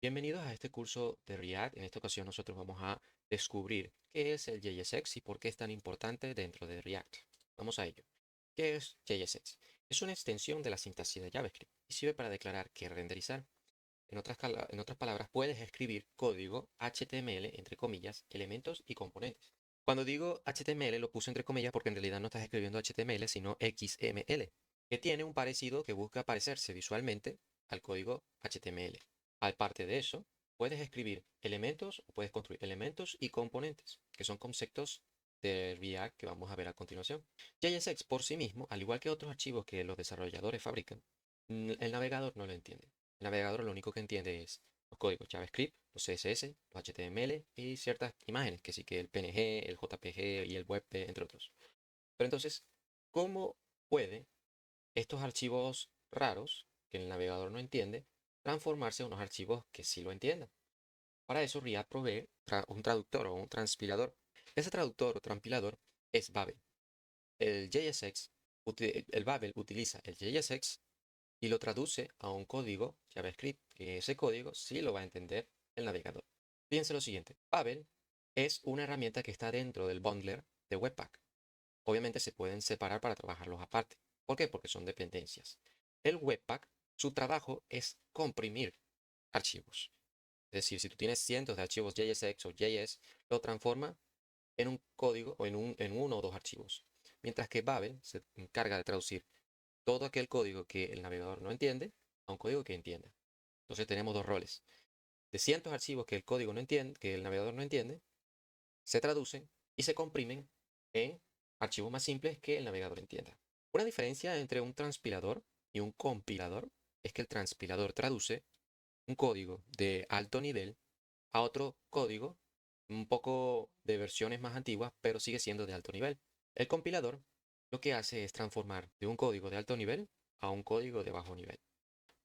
Bienvenidos a este curso de React. En esta ocasión nosotros vamos a descubrir qué es el JSX y por qué es tan importante dentro de React. Vamos a ello. ¿Qué es JSX? Es una extensión de la sintaxis de JavaScript y sirve para declarar qué renderizar. En otras palabras, puedes escribir código HTML, entre comillas, elementos y componentes. Cuando digo HTML lo puse entre comillas porque en realidad no estás escribiendo HTML, sino XML, que tiene un parecido que busca parecerse visualmente al código HTML. Aparte de eso, puedes escribir elementos o puedes construir elementos y componentes, que son conceptos de React que vamos a ver a continuación. JSX por sí mismo, al igual que otros archivos que los desarrolladores fabrican, el navegador no lo entiende. El navegador lo único que entiende es los códigos JavaScript, los CSS, los HTML y ciertas imágenes, que sí que el PNG, el JPG y el WebP, entre otros. Pero entonces, ¿cómo puede estos archivos raros que el navegador no entiende transformarse en unos archivos que sí lo entiendan? Para eso React provee un traductor o un transpilador. Ese traductor o transpilador es Babel. El Babel utiliza el JSX y lo traduce a un código JavaScript, que ese código sí lo va a entender el navegador. Fíjense lo siguiente, Babel es una herramienta que está dentro del bundler de Webpack. Obviamente se pueden separar para trabajarlos aparte. ¿Por qué? Porque son dependencias. El Webpack, su trabajo es comprimir archivos. Es decir, si tú tienes cientos de archivos JSX o JS, lo transforma en un código o en uno o dos archivos. Mientras que Babel se encarga de traducir todo aquel código que el navegador no entiende a un código que entienda. Entonces tenemos dos roles. De cientos archivos que el código no entiende, que el navegador no entiende, se traducen y se comprimen en archivos más simples que el navegador entienda. Una diferencia entre un transpilador y un compilador es que el transpilador traduce un código de alto nivel a otro código un poco de versiones más antiguas, pero sigue siendo de alto nivel. El compilador lo que hace es transformar de un código de alto nivel a un código de bajo nivel.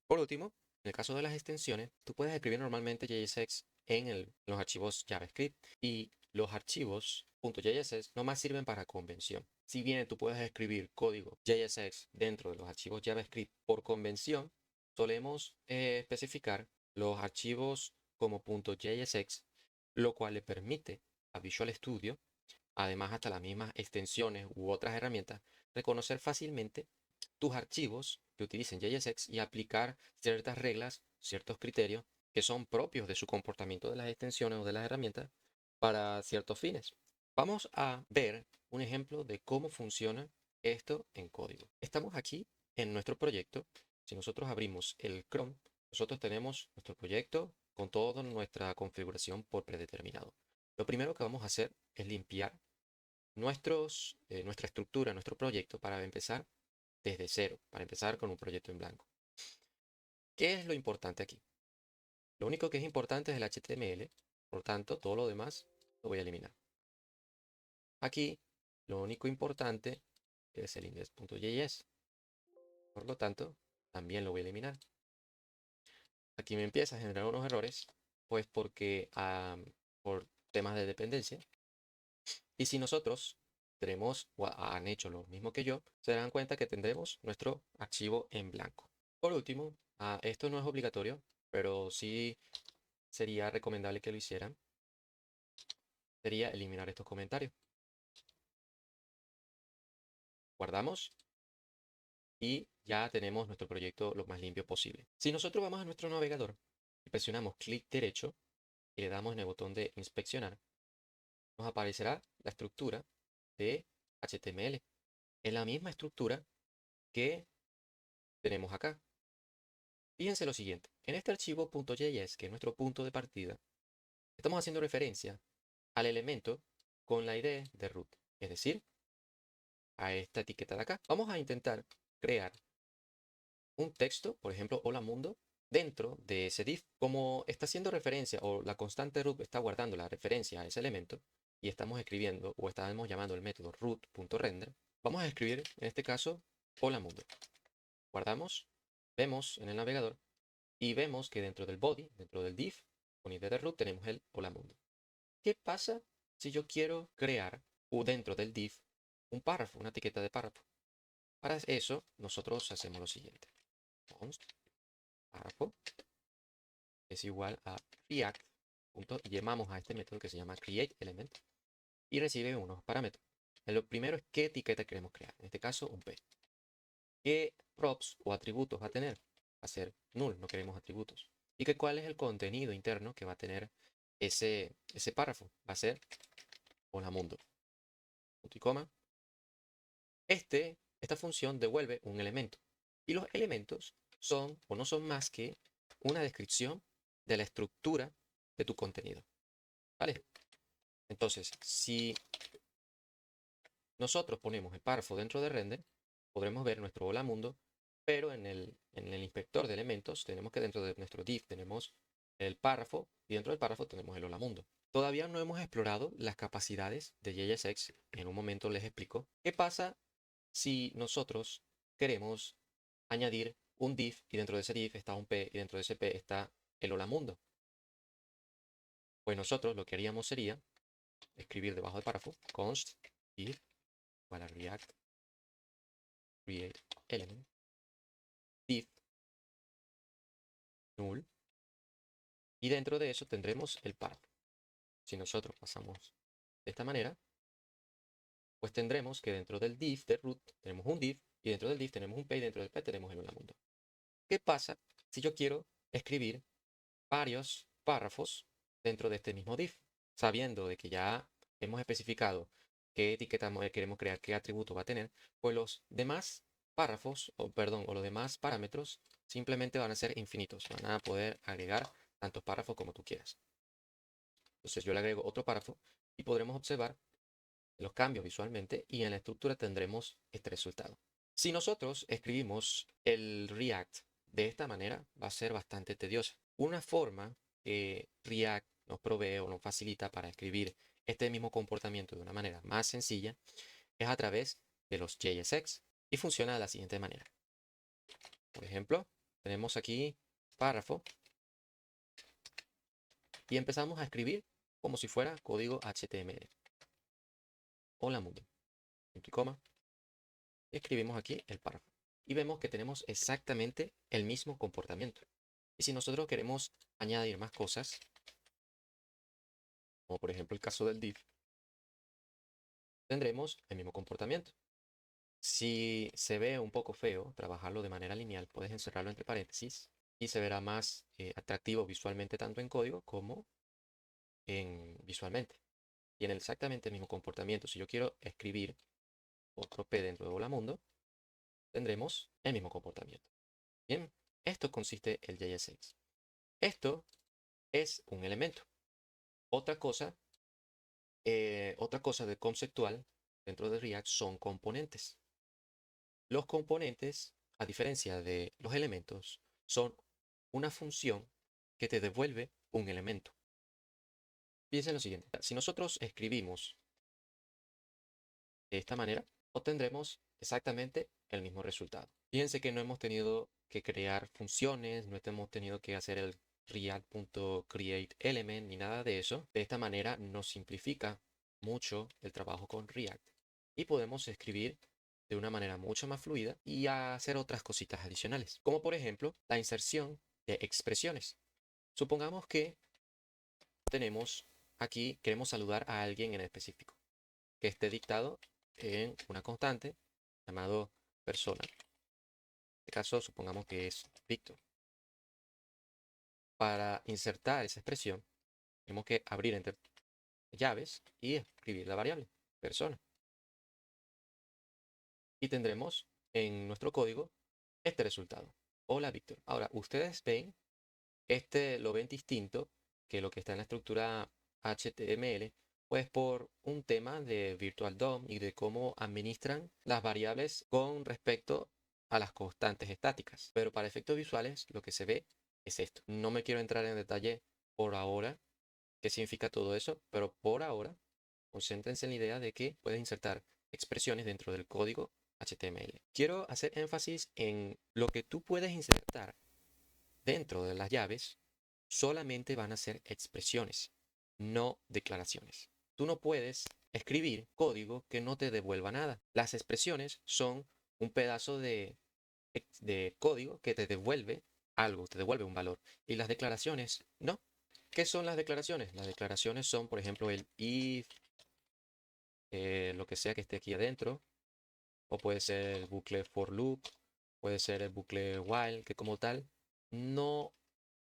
Por último, en el caso de las extensiones, tú puedes escribir normalmente JSX en los archivos JavaScript y los archivos .js nomás sirven para convención. Si bien tú puedes escribir código JSX dentro de los archivos JavaScript por convención, solemos especificar los archivos como .jsx, lo cual le permite a Visual Studio, además hasta las mismas extensiones u otras herramientas, reconocer fácilmente tus archivos que utilicen JSX y aplicar ciertas reglas, ciertos criterios que son propios de su comportamiento de las extensiones o de las herramientas para ciertos fines. Vamos a ver un ejemplo de cómo funciona esto en código. Estamos aquí en nuestro proyecto. Si nosotros abrimos el Chrome, nosotros tenemos nuestro proyecto con toda nuestra configuración por predeterminado. Lo primero que vamos a hacer es limpiar nuestra estructura, nuestro proyecto para empezar desde cero, para empezar con un proyecto en blanco. ¿Qué es lo importante aquí? Lo único que es importante es el HTML, por tanto, todo lo demás lo voy a eliminar. Aquí, lo único importante es el index.js, por lo tanto, también lo voy a eliminar. Aquí me empieza a generar unos errores, pues porque por temas de dependencia. Y si nosotros tenemos o han hecho lo mismo que yo, se darán cuenta que tendremos nuestro archivo en blanco. Por último, esto no es obligatorio, pero sí sería recomendable que lo hicieran, sería eliminar estos comentarios. Guardamos y ya tenemos nuestro proyecto lo más limpio posible. Si nosotros vamos a nuestro navegador y presionamos clic derecho y le damos en el botón de inspeccionar, nos aparecerá la estructura de HTML. Es la misma estructura que tenemos acá. Fíjense lo siguiente, en este archivo .js, que es nuestro punto de partida, estamos haciendo referencia al elemento con la ID de root, es decir, a esta etiqueta de acá. Vamos a intentar crear un texto, por ejemplo, hola mundo, dentro de ese div. Como está haciendo referencia o la constante root está guardando la referencia a ese elemento y estamos escribiendo o estamos llamando el método root.render, vamos a escribir en este caso hola mundo. Guardamos, vemos en el navegador y vemos que dentro del body, dentro del div, con ID de root tenemos el hola mundo. ¿Qué pasa si yo quiero crear dentro del div un párrafo, una etiqueta de párrafo? Para eso nosotros hacemos lo siguiente. Const párrafo es igual a React. Y llamamos a este método que se llama createElement y recibe unos parámetros. Lo primero es qué etiqueta queremos crear. En este caso, un P. ¿Qué props o atributos va a tener? Va a ser null, no queremos atributos. ¿Y cuál es el contenido interno que va a tener ese párrafo? Va a ser hola mundo. Punto y coma. Esta función devuelve un elemento. Y los elementos son o no son más que una descripción de la estructura de tu contenido. ¿Vale? Entonces, si nosotros ponemos el párrafo dentro de render, podremos ver nuestro hola mundo, pero en el inspector de elementos tenemos que dentro de nuestro div tenemos el párrafo y dentro del párrafo tenemos el hola mundo. Todavía no hemos explorado las capacidades de JSX. En un momento les explico. ¿Qué pasa si nosotros queremos añadir un div y dentro de ese div está un P y dentro de ese P está el hola mundo? Pues nosotros lo que haríamos sería escribir debajo del párrafo const div para React create element div null y dentro de eso tendremos el párrafo. Si nosotros pasamos de esta manera, pues tendremos que dentro del div de root tenemos un div y dentro del div tenemos un P y dentro del P tenemos el hola mundo. ¿Qué pasa si yo quiero escribir varios párrafos dentro de este mismo div? Sabiendo de que ya hemos especificado qué etiqueta queremos crear, qué atributo va a tener, pues los demás párrafos, o los demás parámetros simplemente van a ser infinitos. Van a poder agregar tantos párrafos como tú quieras. Entonces yo le agrego otro párrafo y podremos observar los cambios visualmente y en la estructura tendremos este resultado. Si nosotros escribimos el React de esta manera, va a ser bastante tediosa. Una forma que React nos provee o nos facilita para escribir este mismo comportamiento de una manera más sencilla es a través de los JSX y funciona de la siguiente manera. Por ejemplo, tenemos aquí párrafo y empezamos a escribir como si fuera código HTML. Hola mundo. Punto y coma. Y escribimos aquí el párrafo. Y vemos que tenemos exactamente el mismo comportamiento. Y si nosotros queremos añadir más cosas, como por ejemplo el caso del div, tendremos el mismo comportamiento. Si se ve un poco feo trabajarlo de manera lineal, puedes encerrarlo entre paréntesis y se verá más atractivo visualmente tanto en código como visualmente. Tiene exactamente el mismo comportamiento. Si yo quiero escribir otro P dentro de Hola Mundo, tendremos el mismo comportamiento. Bien, esto consiste el JSX. Esto es un elemento. Otra cosa de conceptual dentro de React son componentes. Los componentes, a diferencia de los elementos, son una función que te devuelve un elemento. Piensa en lo siguiente. Si nosotros escribimos de esta manera, obtendremos exactamente el mismo resultado. Fíjense que no hemos tenido que crear funciones, no hemos tenido que hacer el React.createElement ni nada de eso. De esta manera nos simplifica mucho el trabajo con React y podemos escribir de una manera mucho más fluida y hacer otras cositas adicionales, como por ejemplo la inserción de expresiones. Supongamos que tenemos aquí, queremos saludar a alguien en específico, que esté dictado en una constante llamado persona. En este caso, supongamos que es Víctor. Para insertar esa expresión, tenemos que abrir entre llaves y escribir la variable persona. Y tendremos en nuestro código este resultado. Hola, Víctor. Ahora, ustedes ven, lo ven distinto que lo que está en la estructura HTML, pues por un tema de Virtual DOM y de cómo administran las variables con respecto a las constantes estáticas. Pero para efectos visuales, lo que se ve es esto. No me quiero entrar en detalle por ahora qué significa todo eso, pero por ahora concéntrense en la idea de que puedes insertar expresiones dentro del código HTML. Quiero hacer énfasis en lo que tú puedes insertar dentro de las llaves. Solamente van a ser expresiones, no declaraciones. Tú no puedes escribir código que no te devuelva nada. Las expresiones son un pedazo de código que te devuelve algo, te devuelve un valor. Y las declaraciones, no. ¿Qué son las declaraciones? Las declaraciones son, por ejemplo, el if, lo que sea que esté aquí adentro, o puede ser el bucle for loop, puede ser el bucle while, que como tal no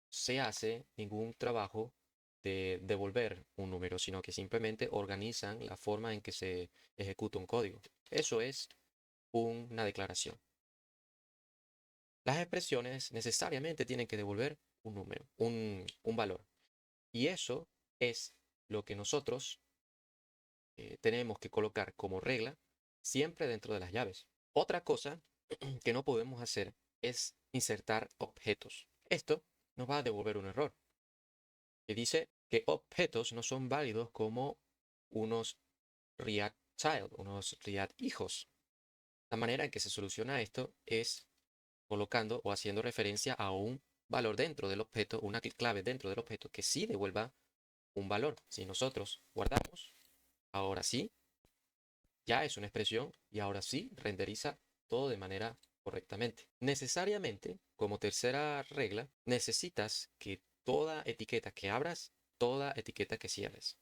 se hace ningún trabajo de devolver un número, sino que simplemente organizan la forma en que se ejecuta un código. Eso es una declaración. Las expresiones necesariamente tienen que devolver un número, un valor. Y eso es lo que nosotros tenemos que colocar como regla siempre dentro de las llaves. Otra cosa que no podemos hacer es insertar objetos. Esto nos va a devolver un error que dice que objetos no son válidos como unos React child, unos React hijos. La manera en que se soluciona esto es colocando o haciendo referencia a un valor dentro del objeto, una clave dentro del objeto que sí devuelva un valor. Si nosotros guardamos, ahora sí, ya es una expresión y ahora sí renderiza todo de manera correctamente. Necesariamente, como tercera regla, necesitas que toda etiqueta que abras, toda etiqueta que cierres.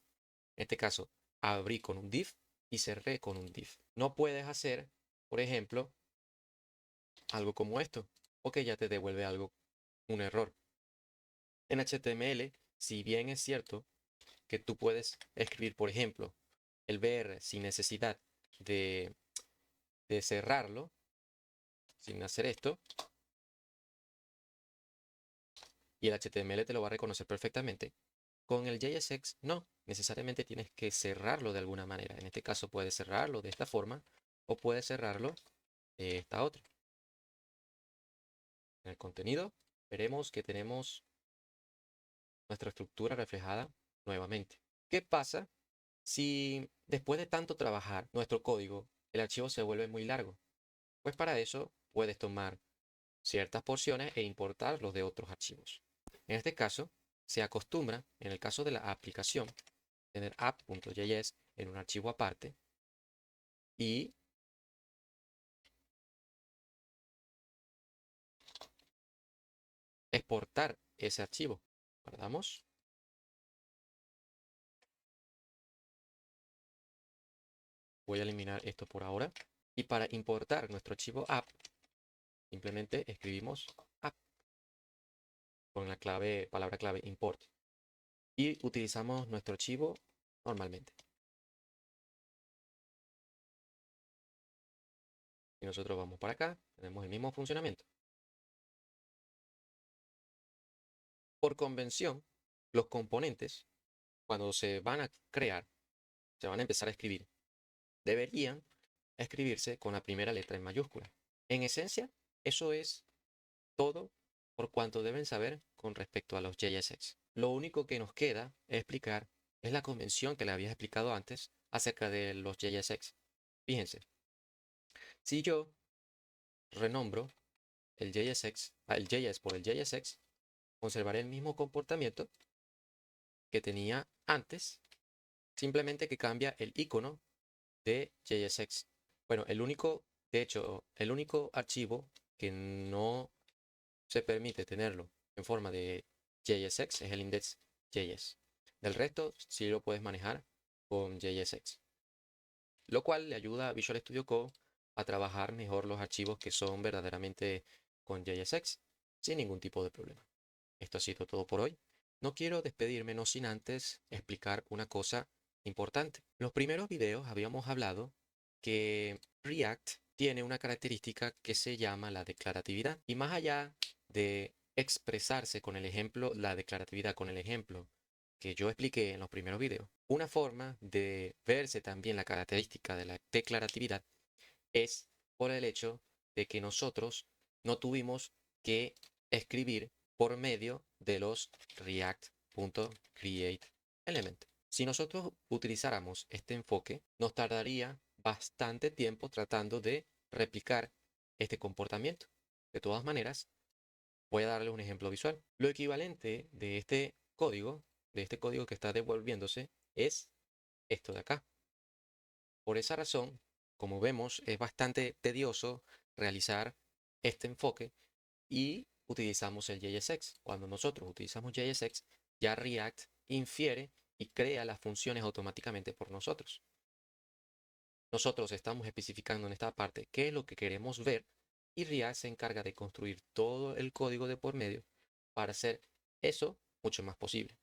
En este caso, abrí con un div y cerré con un div. No puedes hacer, por ejemplo, algo como esto, o que ya te devuelve algo, un error. En HTML, si bien es cierto que tú puedes escribir, por ejemplo, el BR sin necesidad de, de cerrarlo, sin hacer esto, y el HTML te lo va a reconocer perfectamente. Con el JSX no, necesariamente tienes que cerrarlo de alguna manera. En este caso puedes cerrarlo de esta forma o puedes cerrarlo de esta otra. En el contenido veremos que tenemos nuestra estructura reflejada nuevamente. ¿Qué pasa si después de tanto trabajar nuestro código, el archivo se vuelve muy largo? Pues para eso puedes tomar ciertas porciones e importarlos de otros archivos. En este caso, se acostumbra, en el caso de la aplicación, tener app.js en un archivo aparte y exportar ese archivo. Guardamos. Voy a eliminar esto por ahora. Y para importar nuestro archivo app, simplemente escribimos app con la clave, palabra clave import. Y utilizamos nuestro archivo normalmente. Y nosotros vamos para acá, tenemos el mismo funcionamiento. Por convención, los componentes, cuando se van a crear, se van a empezar a escribir, deberían escribirse con la primera letra en mayúscula. En esencia, eso es todo por cuanto deben saber con respecto a los JSX. Lo único que nos queda explicar es la convención que le había explicado antes acerca de los JSX. Fíjense, si yo renombro el JSX, el JS por el JSX, conservaré el mismo comportamiento que tenía antes, simplemente que cambia el icono de JSX. Bueno, de hecho, el único archivo que no se permite tenerlo en forma de JSX es el index.js. Del resto, sí lo puedes manejar con JSX, lo cual le ayuda a Visual Studio Code a trabajar mejor los archivos que son verdaderamente con JSX sin ningún tipo de problema. Esto ha sido todo por hoy. No quiero despedirme no sin antes explicar una cosa importante. En los primeros videos habíamos hablado que React tiene una característica que se llama la declaratividad. Y más allá de expresarse con el ejemplo, la declaratividad con el ejemplo que yo expliqué en los primeros videos, una forma de verse también la característica de la declaratividad es por el hecho de que nosotros no tuvimos que escribir por medio de los react.createElement. Si nosotros utilizáramos este enfoque, nos tardaría bastante tiempo tratando de replicar este comportamiento. De todas maneras, voy a darles un ejemplo visual. Lo equivalente de este código que está devolviéndose, es esto de acá. Por esa razón, como vemos, es bastante tedioso realizar este enfoque y utilizamos el JSX. Cuando nosotros utilizamos JSX, ya React infiere y crea las funciones automáticamente por nosotros. Nosotros estamos especificando en esta parte qué es lo que queremos ver y React se encarga de construir todo el código de por medio para hacer eso mucho más posible.